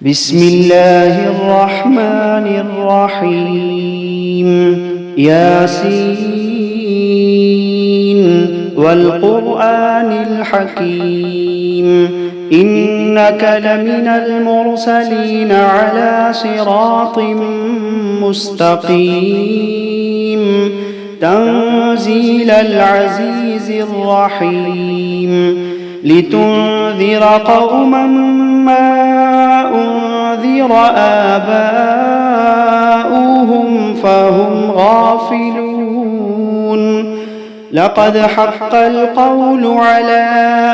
بسم الله الرحمن الرحيم. ياسين والقرآن الحكيم إنك لمن المرسلين على صراط مستقيم تنزيل العزيز الرحيم لتنذر قوما ما أنذر آباؤهم فهم غافلون لقد حق القول على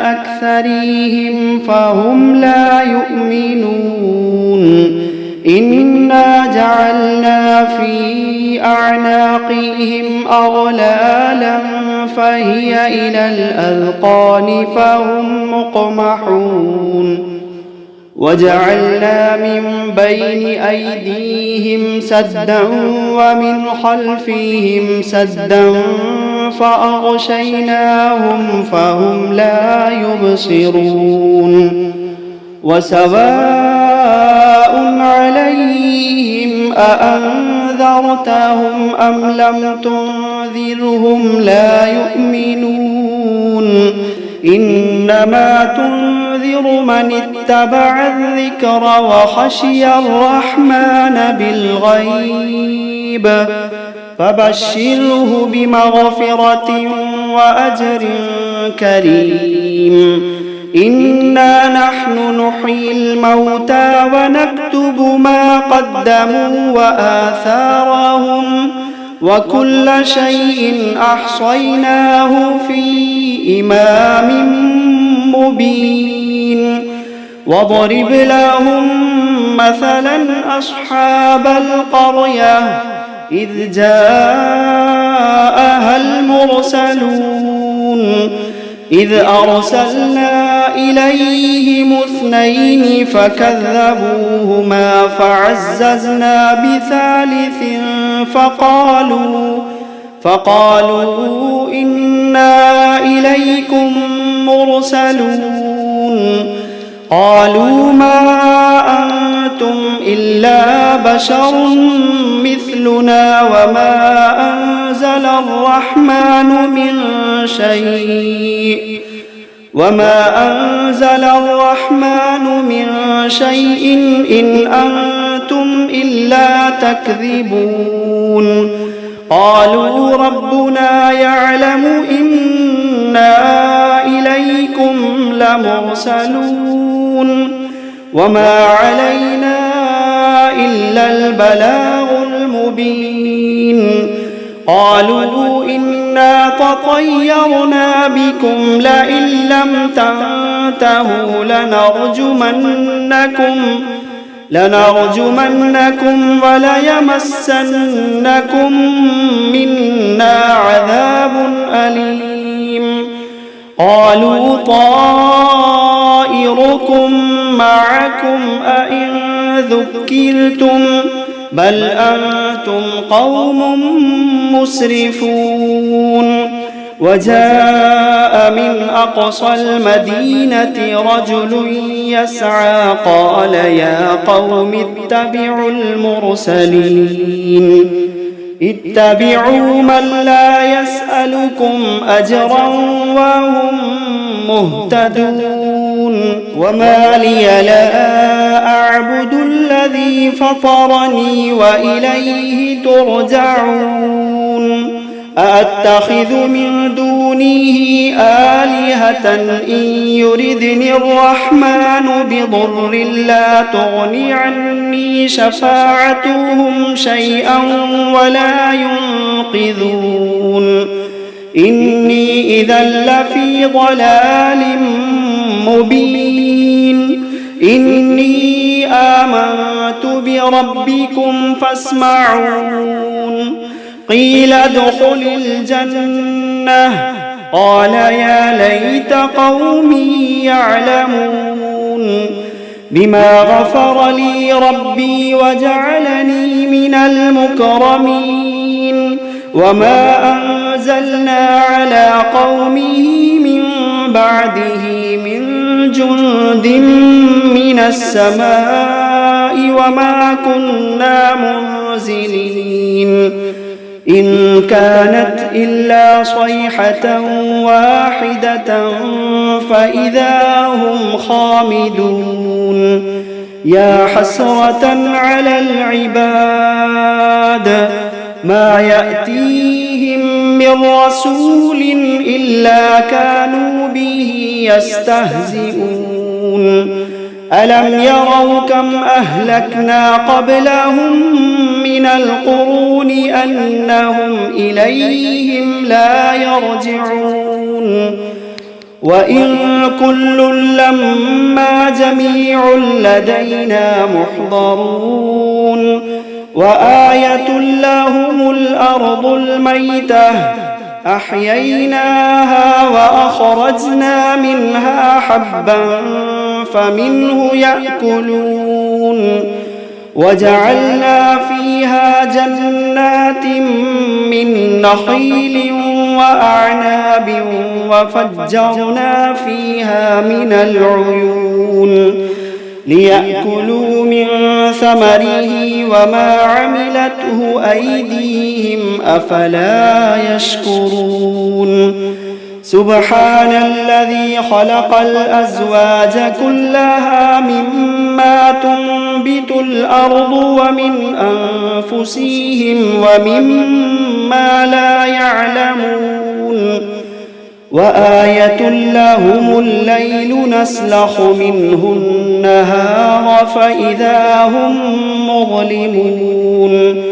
أكثرهم فهم لا يؤمنون إنا جعلنا في أعناقهم أغلالا فهي إلى الأذقان فهم مقمحون وجعلنا من بين أيديهم سدا ومن خلفهم سدا فأغشيناهم فهم لا يبصرون وسواء عليهم أأنذرتهم أم لم تنذرهم لا يؤمنون إنما تنذر من اتبع الذكر وخشي الرحمن بالغيب فبشره بمغفرة وأجر كريم إنا نحن نحيي الموتى ونكتب ما قدموا وآثارهم وكل شيء أحصيناه في إمام مبين واضرب لهم مثلا أصحاب القرية إذ جاءها المرسلون إذ أرسلنا إليهم اثنين فكذبوهما فعززنا بثالث فقالوا إنا إليكم مرسلون قالوا ما أنتم إلا بشر مثلنا وما أنزل الرحمن من شيء إن أنتم إلا تكذبون قالوا ربنا يعلم إنا إليكم لمرسلون وما علينا إلا البلاغ المبين قالوا إنا تطيرنا بكم لئن لم تنتهوا لنرجمنكم وليمسنكم منا عذاب أليم قالوا طائركم معكم أئن ذكرتم بل أنتم قوم مسرفون وجاء من أقصى المدينة رجل يسعى قال يا قوم اتبعوا من لا يسألكم أجرا وهم مهتدون وما لي لا أعبد الذي فطرني وإليه ترجعون أأتخذ من دونه آلهة إن يردني الرحمن بضر لا تغني عني شفاعتهم شيئا ولا ينقذون إني إذا لفي ضلال مبين إني آمنت بربكم فاسمعون قيل ادخل الجنة قال يا ليت قومي يعلمون بما غفر لي ربي وجعلني من المكرمين وما أنزلنا على قومه من بعده من جند من السماء وما كنا منزلين إن كانت إلا صيحة واحدة فإذا هم خامدون يا حسرة على العباد ما يأتيهم من رسول إلا كانوا به يستهزئون ألم يروا كم أهلكنا قبلهم من القرون أنهم إليهم لا يرجعون وإن كل لما جميع لدينا محضرون وآية لهم الأرض الميتة أحييناها وأخرجنا منها حبا فمنه يأكلون وجعلنا فيها جنات من نخيل وأعناب وفجرنا فيها من العيون ليأكلوا من ثمره وما عملته أيديهم أفلا يشكرون سبحان الذي خلق الأزواج كلها مما تنبت الأرض ومن أنفسهم ومما لا يعلمون وآية لهم الليل نسلخ منه النهار فإذا هم مظلمون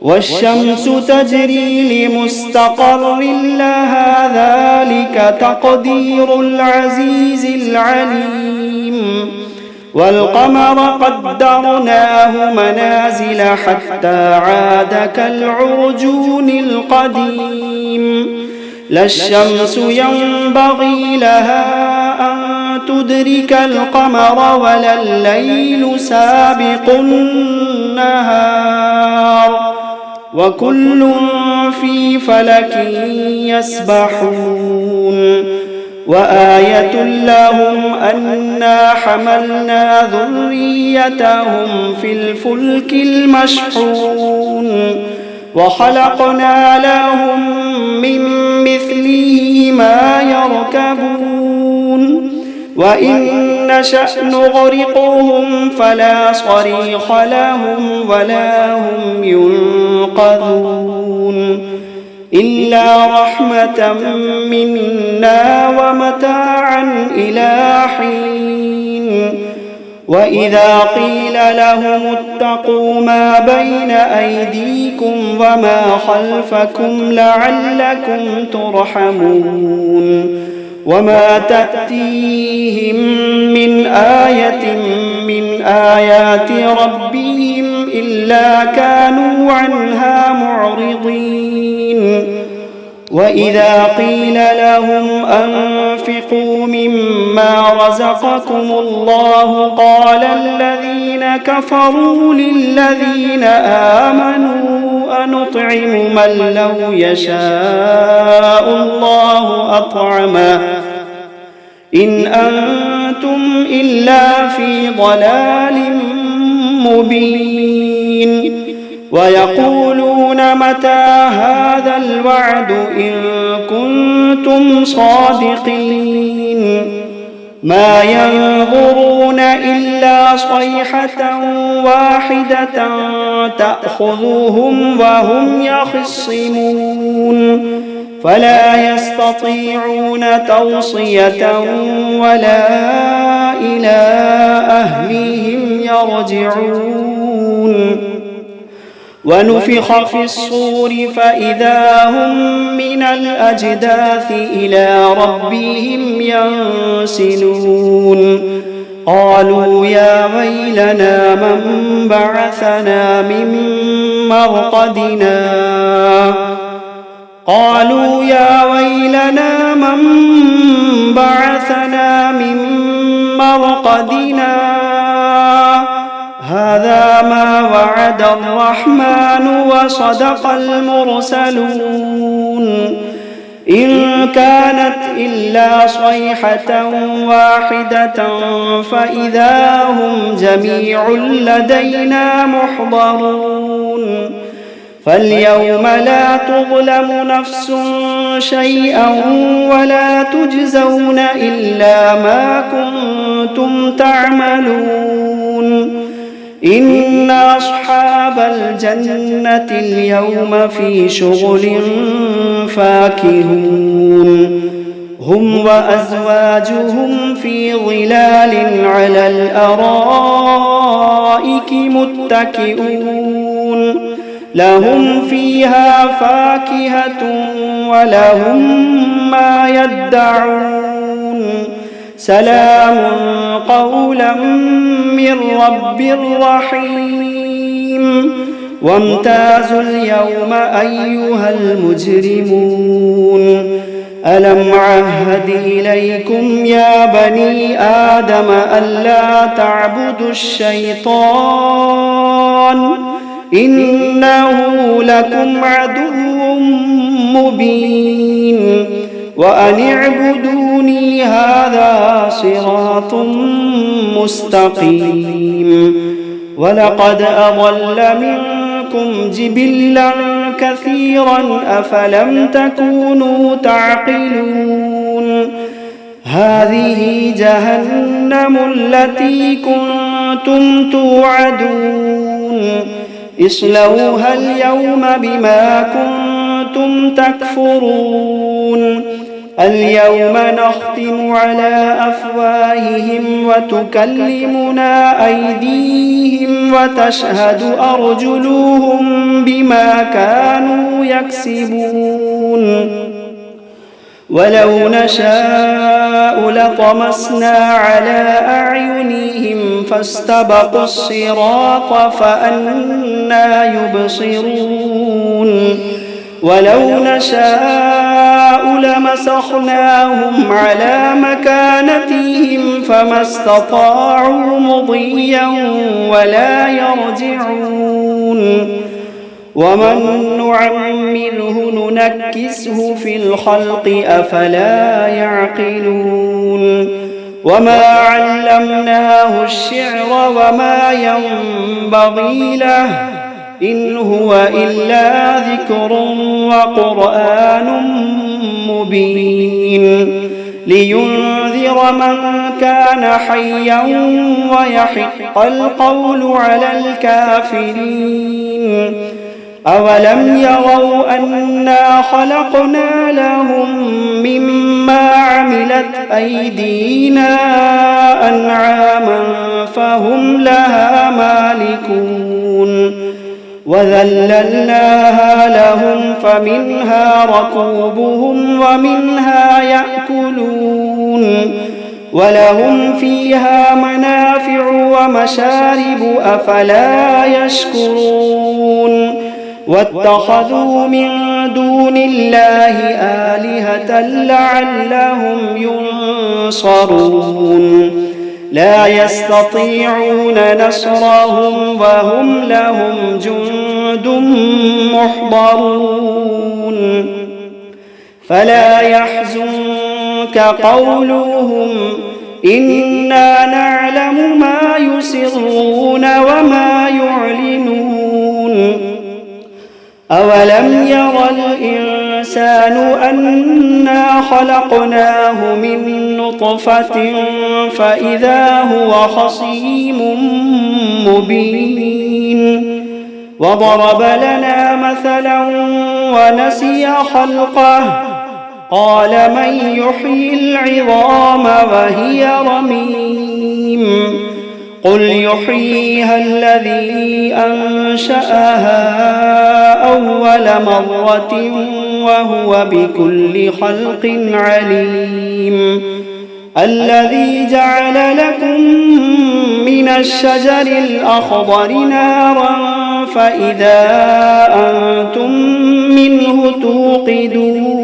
والشمس تجري لمستقر لها ذلك تقدير العزيز العليم والقمر قدرناه منازل حتى عاد كالعرجون القديم لا الشمس ينبغي لها أن تدرك القمر ولا الليل سابق النهار وكل في فلك يسبحون وآية لهم أنا حملنا ذريتهم في الفلك المشحون وخلقنا لهم من مثله ما يركبون وإن نشأ نغرقهم فلا صريخ لهم ولا هم ينقذون إلا رحمة منا ومتاعا إلى حين وإذا قيل لهم اتقوا ما بين أيديكم وما خلفكم لعلكم ترحمون وما تأتيهم من آية من آيات ربهم إلا كانوا عنها معرضين وإذا قيل لهم أنفقوا مما رزقكم الله قال الذين كفروا للذين آمنوا أنطعم من لو يشاء الله أطعمه إن أنتم إلا في ضلال مبين ويقولون متى هذا الوعد إن كنتم صادقين ما ينظرون إلا صيحة واحدة تأخذهم وهم يخصمون فلا يستطيعون توصية ولا إلى أهلهم يرجعون ونفخ في الصور فإذا هم من الأجداث إلى ربهم ينسلون قالوا يا ويلنا من بعثنا من مرقدنا قالوا يا ويلنا من بعثنا من مرقدنا هذا ما وعد الرحمن وصدق المرسلون إن كانت إلا صيحة واحدة فإذا هم جميع لدينا محضرون فاليوم لا تظلم نفس شيئا ولا تجزون إلا ما كنتم تعملون إن أصحاب الجنة اليوم في شغل فاكهون هم وأزواجهم في ظلال على الأرائك متكئون لهم فيها فاكهة ولهم ما يدعون سلام قولا من رب رحيم وامتازوا اليوم أيها المجرمون ألم عهد إليكم يا بني آدم ألا تعبدوا الشيطان إنه لكم عدو مبين وأن اعبدوني هذا صراط مستقيم ولقد أضل منكم جبلا كثيرا أفلم تكونوا تعقلون هذه جهنم التي كنتم توعدون اصلوها اليوم بما كنتم تكفرون اليوم نختم على أفواههم وتكلمنا أيديهم وتشهد أرجلهم بما كانوا يكسبون ولو نشاء لطمسنا على أعينهم فاستبقوا الصراط فأنى يبصرون ولو نشاء لمسخناهم على مكانتهم فما استطاعوا مضيا ولا يرجعون ومن نعمره ننكسه في الخلق أفلا يعقلون وما علمناه الشعر وما ينبغي له إن هو إلا ذكر وقرآن مبين لينذر من كان حيا ويحق القول على الكافرين أولم يروا أنا خلقنا لهم مما عملت أيدينا أنعاما فهم لها مالكون وذللناها لهم فمنها ركوبهم ومنها يأكلون ولهم فيها منافع ومشارب أفلا يشكرون واتخذوا من دون الله آلهة لعلهم ينصرون لا يستطيعون نصرهم وهم لهم جند محضرون فلا يحزنك قولهم إنا نعلم ما يسرون وما يعلنون أولم ير الإنسان أنا خلقناه من نطفة فإذا هو خصيم مبين وضرب لنا مثلا ونسي خلقه قال من يحيي العظام وهي رميم قل يحييها الذي أنشأها أول مرة وهو بكل خلق عليم الذي جعل لكم من الشجر الأخضر نارا فإذا أنتم منه توقدون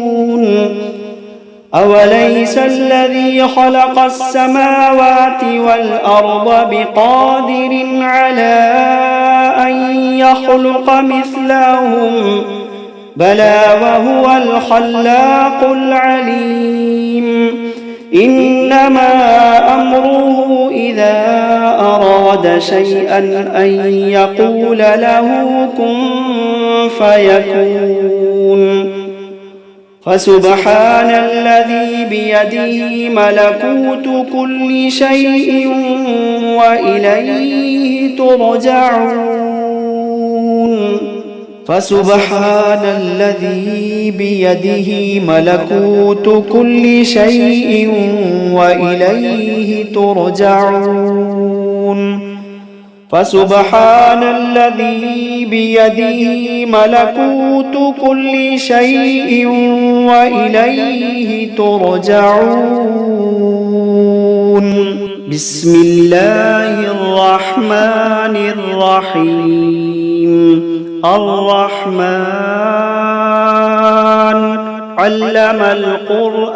أوليس الذي خلق السماوات والأرض بقادر على أن يخلق مثلهم بلى وهو الخلاق العليم إنما أمره إذا أراد شيئا أن يقول له كن فيكون فسبحان الذي بيده ملكوت كل شيء وإليه ترجعون فسبحان الذي بيده ملكوت كل شيء وإليه ترجعون فسبحان الذي بيده ملكوت كل شيء وإليه ترجعون بسم الله الرحمن الرحيم الرحمن علم القرآن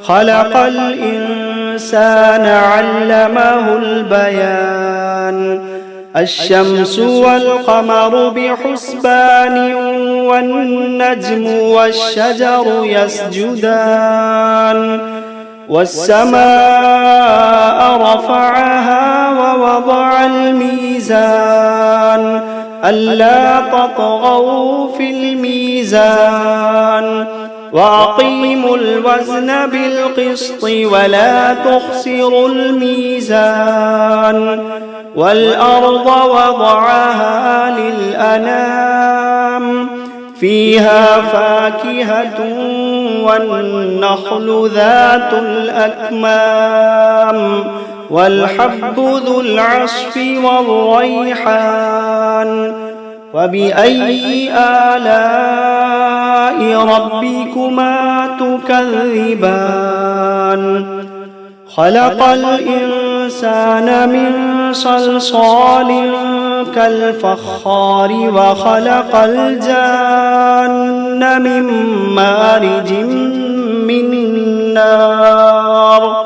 خلق الإنسان علمه البيان الشمس والقمر بحسبان والنجم والشجر يسجدان والسماء رفعها ووضع الميزان ألا تطغوا في الميزان وأقيموا الوزن بالقسط ولا تخسروا الميزان والأرض وضعها للأنام فيها فاكهة والنخل ذات الأكمام والحب ذو العصف والريحان فبأي آلاء ربكما تكذبان خلق الإنسان من صلصال كالفخار وخلق الجان من مارج من نار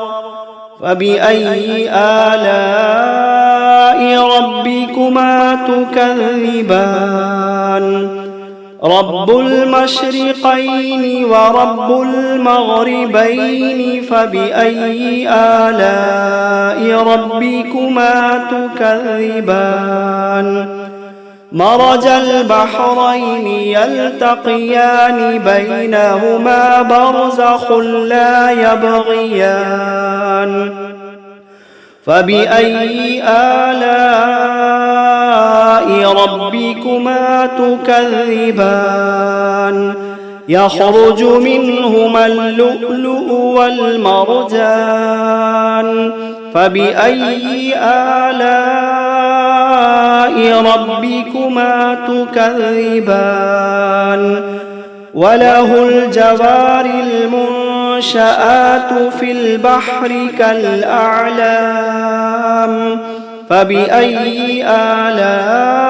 فبأي آلاء ربكما تكذبان رب المشرقين ورب المغربين فبأي آلاء ربكما تكذبان مرج البحرين يلتقيان بينهما برزخ لا يبغيان فبأي آلاء ربكما تكذبان يخرج منهما اللؤلؤ والمرجان فبأي آلاء ربكما تكذبان وله الجوار المنشآت في البحر كالأعلام فبأي آلاء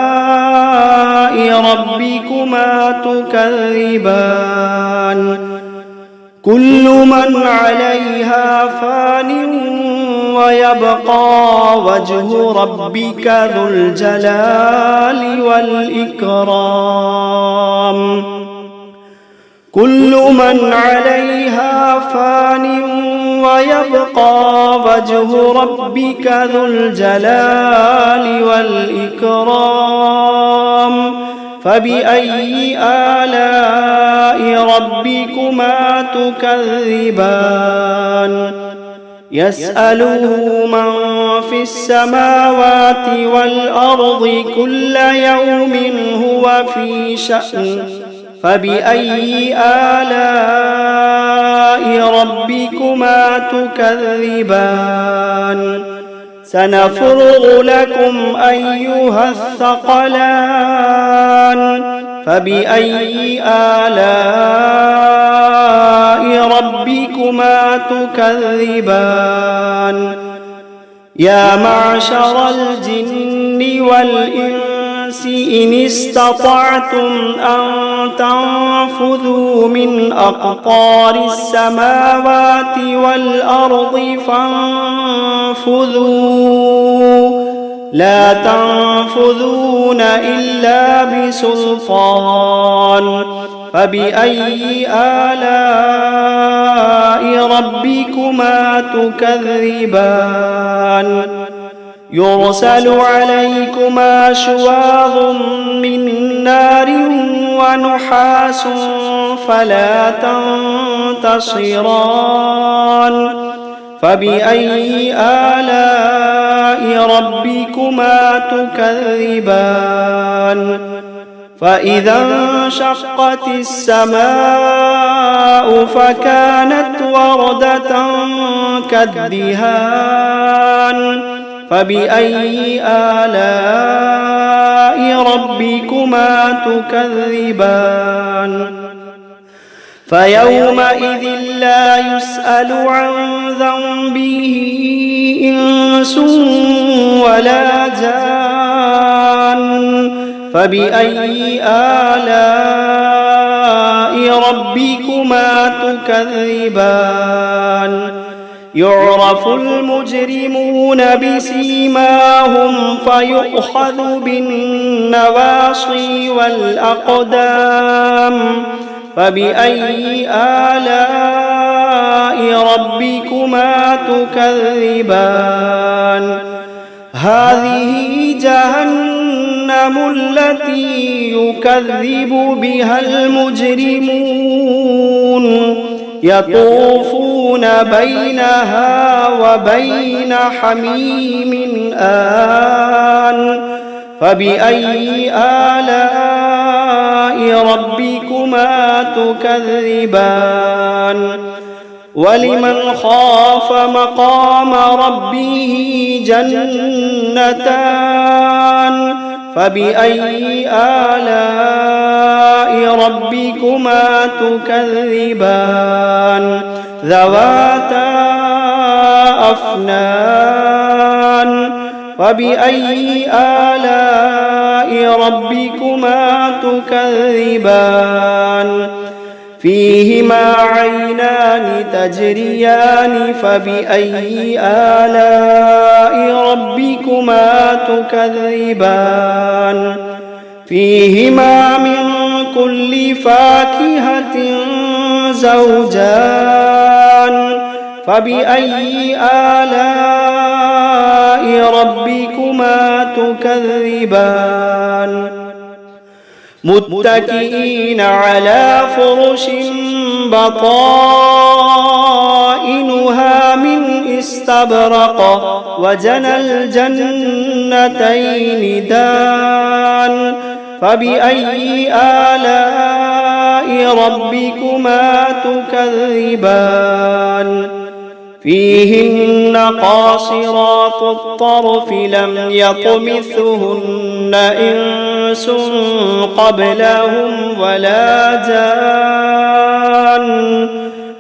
ربكما تكذبان كل من عليها فان ويبقى وجه ربك ذو الجلال والإكرام كل من عليها فان ويبقى وجه ربك ذو الجلال والإكرام فبأي آلاء ربكما تكذبان يسأله من في السماوات والأرض كل يوم هو في شأن فبأي آلاء ربكما تكذبان سنفرغ لكم أيها الثقلان فبأي آلاء ربكما تكذبان يا معشر الجن والإنس إن استطعتم أن تنفذوا من أقطار السماوات والأرض لا تنفذون إلا بسلطان فبأي آلاء ربكما تكذبان يرسل عليكما شواظ من نار ونحاس فلا تنتصران فبأي آلاء ربكما تكذبان فإذا انشقت السماء فكانت وردة كالدهان فبأي آلاء ربكما تكذبان فيومئذ لا يسأل عن ذنبه إنس ولا جان فبأي آلاء ربكما تكذبان يعرف المجرمون بسيماهم فيؤخذ بالنواصي والأقدام فبأي آلاء ربكما تكذبان هذه جهنم التي يكذب بها المجرمون يطوفون بينها وبين حميم آن فبأي آلاء ربكما تكذبان ولمن خاف مقام ربه جنتان فبأي آلاء ربكما تكذبان ذواتا أفنان فبأي آلاء ربكما تكذبان فيهما عينان تجريان فبأي آلاء ربكما تكذبان فيهما من كل فاكهة زوجان فبأي آلاء ربكما تكذبان متكئين على فرش بطائنها من استبرق وجنى الجنتين دان فبأي آلاء ربكما تكذبان فيهن قاصرات الطرف لم يطمثهن إنس قبلهم ولا جان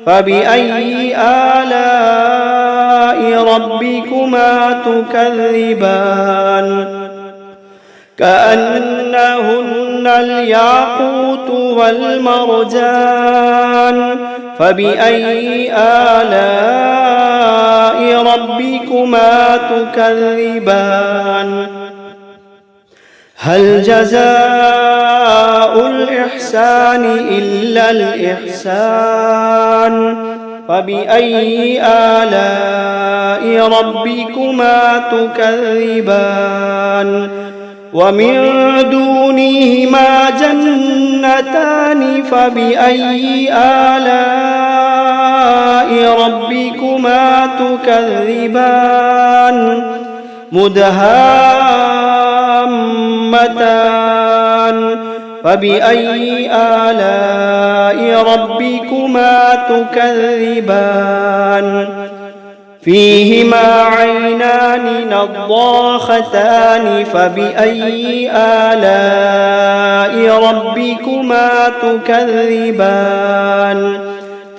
فبأي آلاء ربكما تكذبان كأنهن الياقوت والمرجان فبأي آلاء ربكما تكذبان هل جزاء الإحسان إلا الإحسان فبأي آلاء ربكما تكذبان ومن دونهما جنتان فبأي آلاء ربكما تكذبان مدهامتان فبأي آلاء ربكما تكذبان فيهما عينان نضاختان فبأي آلاء ربكما تكذبان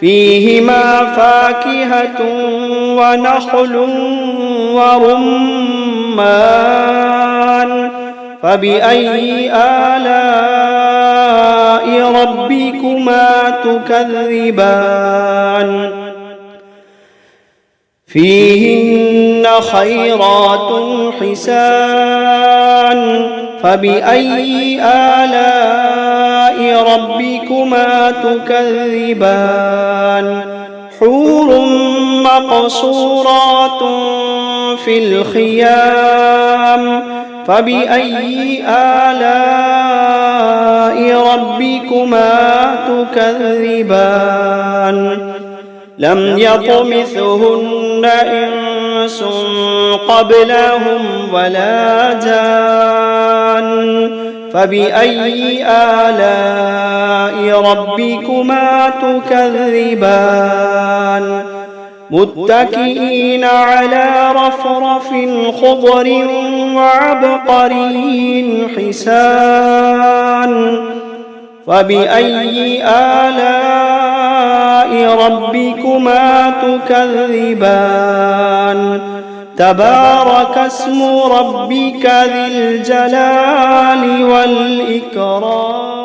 فيهما فاكهة ونخل ورمان فبأي آلاء ربكما تكذبان فيهن خيرات حسان فبأي آلاء ربكما تكذبان حور مقصورات في الخيام فبأي آلاء ربكما تكذبان لم يطمثهن إنس قبلهم ولا جان فبأي آلاء ربكما تكذبان متكئين على رفرف خضر وعبقري حسان فبأي آلاء ربكما تكذبان تبارك اسم ربك ذي الجلال والإكرام